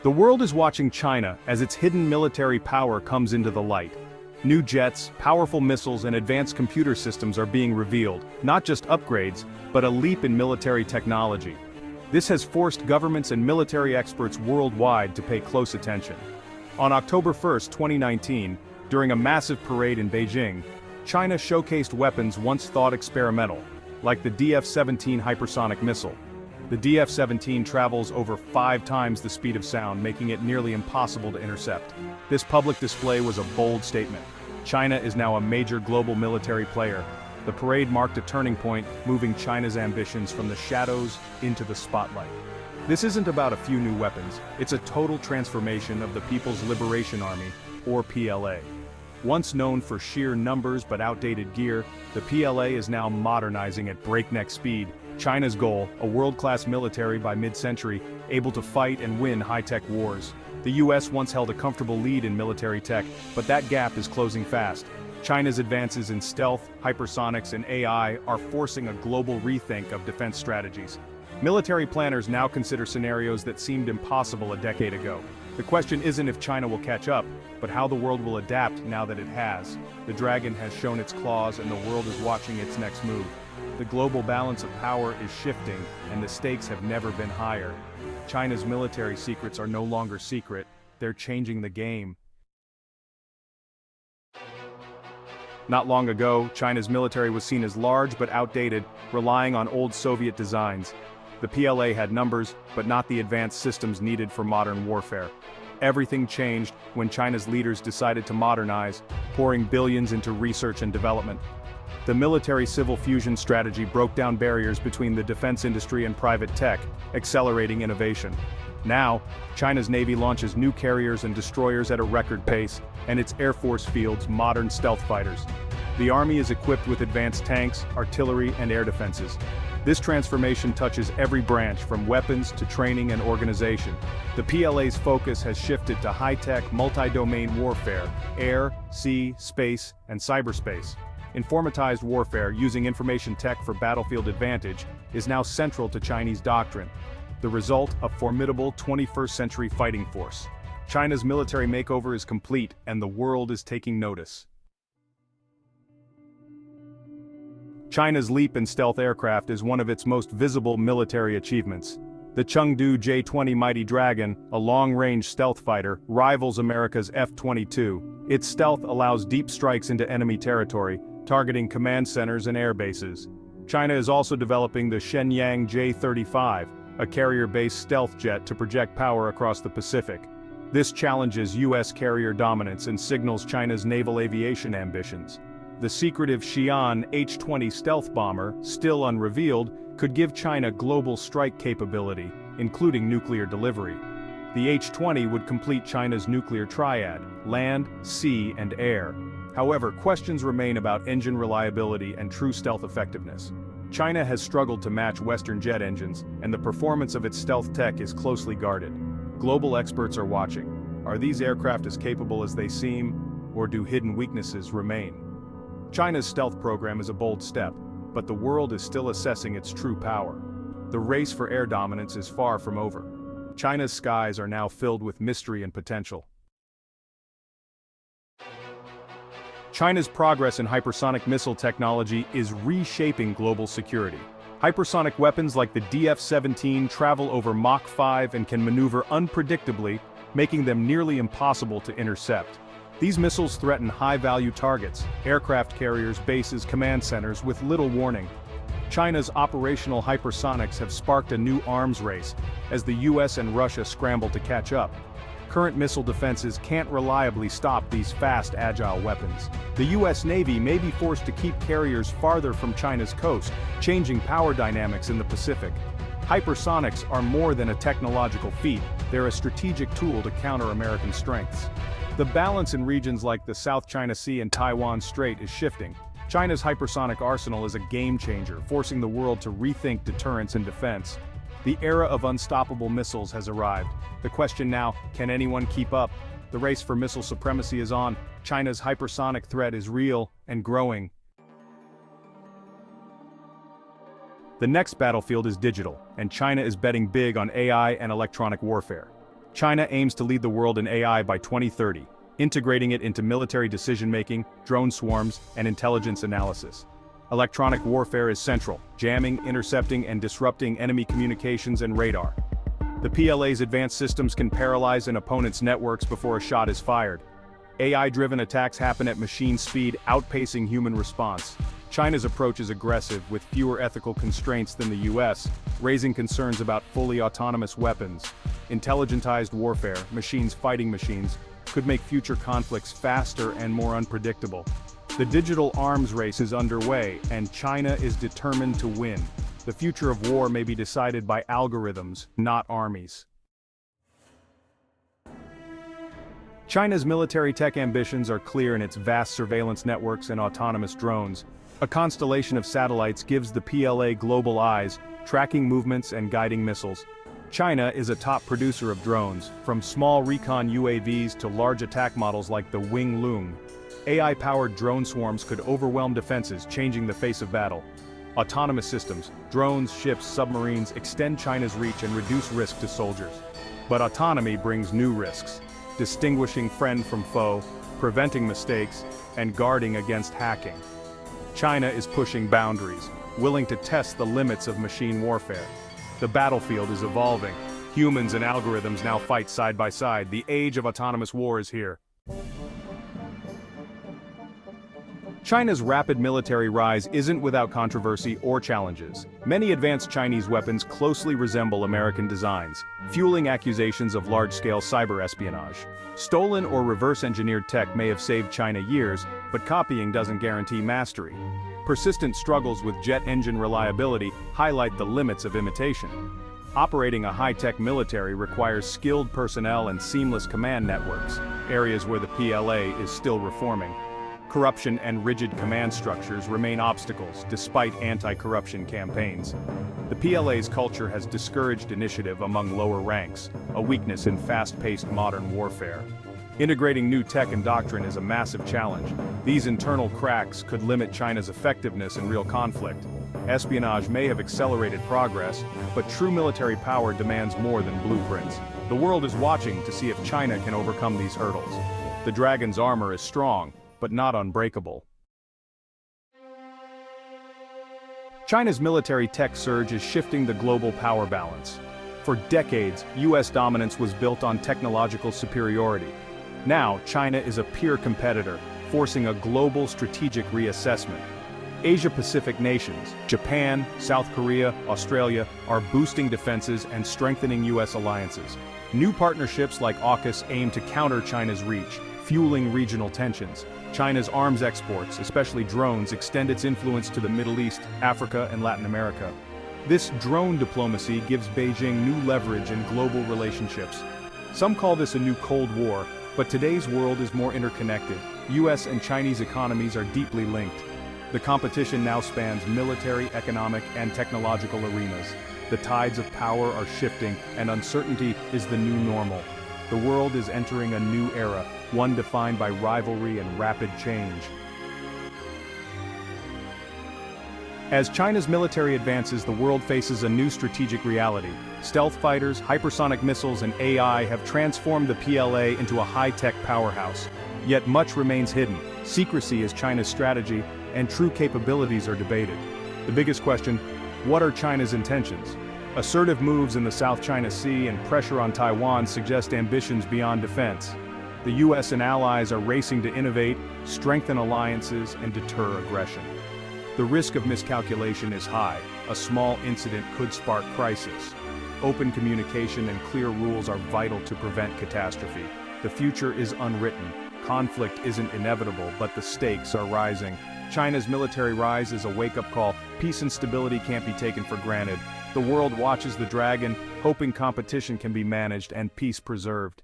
The world is watching China as its hidden military power comes into the light. New jets, powerful missiles, and advanced computer systems are being revealed, not just upgrades, but a leap in military technology. This has forced governments and military experts worldwide to pay close attention. On October 1, 2019, during a massive parade in Beijing, China showcased weapons once thought experimental, like the DF-17 hypersonic missile. The DF-17 travels over 5 times the speed of sound, making it nearly impossible to intercept. This public display was a bold statement. China is now a major global military player. The parade marked a turning point, moving China's ambitions from the shadows into the spotlight. This isn't about a few new weapons, it's a total transformation of the People's Liberation Army, or PLA. Once known for sheer numbers but outdated gear, the PLA is now modernizing at breakneck speed. China's goal, a world-class military by mid-century, able to fight and win high-tech wars. The US once held a comfortable lead in military tech, but that gap is closing fast. China's advances in stealth, hypersonics, and AI are forcing a global rethink of defense strategies. Military planners now consider scenarios that seemed impossible a decade ago. The question isn't if China will catch up, but how the world will adapt now that it has. The dragon has shown its claws and the world is watching its next move. The global balance of power is shifting, and the stakes have never been higher. China's military secrets are no longer secret, they're changing the game. Not long ago, China's military was seen as large but outdated, relying on old Soviet designs. The PLA had numbers, but not the advanced systems needed for modern warfare. Everything changed when China's leaders decided to modernize, pouring billions into research and development. The military-civil fusion strategy broke down barriers between the defense industry and private tech, accelerating innovation. Now, China's Navy launches new carriers and destroyers at a record pace, and its Air Force fields modern stealth fighters. The Army is equipped with advanced tanks, artillery, and air defenses. This transformation touches every branch, from weapons to training and organization. The PLA's focus has shifted to high-tech, multi-domain warfare, air, sea, space, and cyberspace. Informatized warfare, using information tech for battlefield advantage, is now central to Chinese doctrine. The result, a formidable 21st-century fighting force. China's military makeover is complete, and the world is taking notice. China's leap in stealth aircraft is one of its most visible military achievements. The Chengdu J-20 Mighty Dragon, a long-range stealth fighter, rivals America's F-22. Its stealth allows deep strikes into enemy territory, targeting command centers and air bases. China is also developing the Shenyang J-35, a carrier-based stealth jet to project power across the Pacific. This challenges US carrier dominance and signals China's naval aviation ambitions. The secretive Xi'an H-20 stealth bomber, still unrevealed, could give China global strike capability, including nuclear delivery. The H-20 would complete China's nuclear triad: land, sea, and air. However, questions remain about engine reliability and true stealth effectiveness. China has struggled to match Western jet engines, and the performance of its stealth tech is closely guarded. Global experts are watching. Are these aircraft as capable as they seem, or do hidden weaknesses remain? China's stealth program is a bold step, but the world is still assessing its true power. The race for air dominance is far from over. China's skies are now filled with mystery and potential. China's progress in hypersonic missile technology is reshaping global security. Hypersonic weapons like the DF-17 travel over Mach 5 and can maneuver unpredictably, making them nearly impossible to intercept. These missiles threaten high-value targets, aircraft carriers, bases, command centers, with little warning. China's operational hypersonics have sparked a new arms race, as the US and Russia scramble to catch up. Current missile defenses can't reliably stop these fast, agile weapons. The US Navy may be forced to keep carriers farther from China's coast, changing power dynamics in the Pacific. Hypersonics are more than a technological feat, they're a strategic tool to counter American strengths. The balance in regions like the South China Sea and Taiwan Strait is shifting. China's hypersonic arsenal is a game-changer, forcing the world to rethink deterrence and defense. The era of unstoppable missiles has arrived. The question now, can anyone keep up? The race for missile supremacy is on. China's hypersonic threat is real and growing. The next battlefield is digital, and China is betting big on AI and electronic warfare. China aims to lead the world in AI by 2030, integrating it into military decision-making, drone swarms, and intelligence analysis. Electronic warfare is central, jamming, intercepting, and disrupting enemy communications and radar. The PLA's advanced systems can paralyze an opponent's networks before a shot is fired. AI-driven attacks happen at machine speed, outpacing human response. China's approach is aggressive, with fewer ethical constraints than the US, raising concerns about fully autonomous weapons. Intelligentized warfare, machines fighting machines, could make future conflicts faster and more unpredictable. The digital arms race is underway, and China is determined to win. The future of war may be decided by algorithms, not armies. China's military tech ambitions are clear in its vast surveillance networks and autonomous drones. A constellation of satellites gives the PLA global eyes, tracking movements and guiding missiles. China is a top producer of drones, from small recon UAVs to large attack models like the Wing Lung. AI-powered drone swarms could overwhelm defenses, changing the face of battle. Autonomous systems, drones, ships, submarines, extend China's reach and reduce risk to soldiers. But autonomy brings new risks, distinguishing friend from foe, preventing mistakes, and guarding against hacking. China is pushing boundaries, willing to test the limits of machine warfare. The battlefield is evolving. Humans and algorithms now fight side by side. The age of autonomous war is here. China's rapid military rise isn't without controversy or challenges. Many advanced Chinese weapons closely resemble American designs, fueling accusations of large-scale cyber espionage. Stolen or reverse-engineered tech may have saved China years, but copying doesn't guarantee mastery. Persistent struggles with jet engine reliability highlight the limits of imitation. Operating a high-tech military requires skilled personnel and seamless command networks, areas where the PLA is still reforming. Corruption and rigid command structures remain obstacles despite anti-corruption campaigns. The PLA's culture has discouraged initiative among lower ranks, a weakness in fast-paced modern warfare. Integrating new tech and doctrine is a massive challenge. These internal cracks could limit China's effectiveness in real conflict. Espionage may have accelerated progress, but true military power demands more than blueprints. The world is watching to see if China can overcome these hurdles. The dragon's armor is strong, but not unbreakable. China's military tech surge is shifting the global power balance. For decades, US dominance was built on technological superiority. Now, China is a peer competitor, forcing a global strategic reassessment. Asia-Pacific nations, Japan, South Korea, Australia, are boosting defenses and strengthening US alliances. New partnerships like AUKUS aim to counter China's reach, fueling regional tensions. China's arms exports, especially drones, extend its influence to the Middle East, Africa, and Latin America. This drone diplomacy gives Beijing new leverage in global relationships. Some call this a new Cold War, but today's world is more interconnected. US and Chinese economies are deeply linked. The competition now spans military, economic, and technological arenas. The tides of power are shifting, and uncertainty is the new normal. The world is entering a new era, one defined by rivalry and rapid change. As China's military advances, the world faces a new strategic reality. Stealth fighters, hypersonic missiles, and AI have transformed the PLA into a high-tech powerhouse. Yet much remains hidden. Secrecy is China's strategy, and true capabilities are debated. The biggest question: what are China's intentions? Assertive moves in the South China Sea and pressure on Taiwan suggest ambitions beyond defense. The US and allies are racing to innovate, strengthen alliances, and deter aggression. The risk of miscalculation is high. A small incident could spark crisis. Open communication and clear rules are vital to prevent catastrophe. The future is unwritten. Conflict isn't inevitable, but the stakes are rising. China's military rise is a wake-up call. Peace and stability can't be taken for granted. The world watches the dragon, hoping competition can be managed and peace preserved.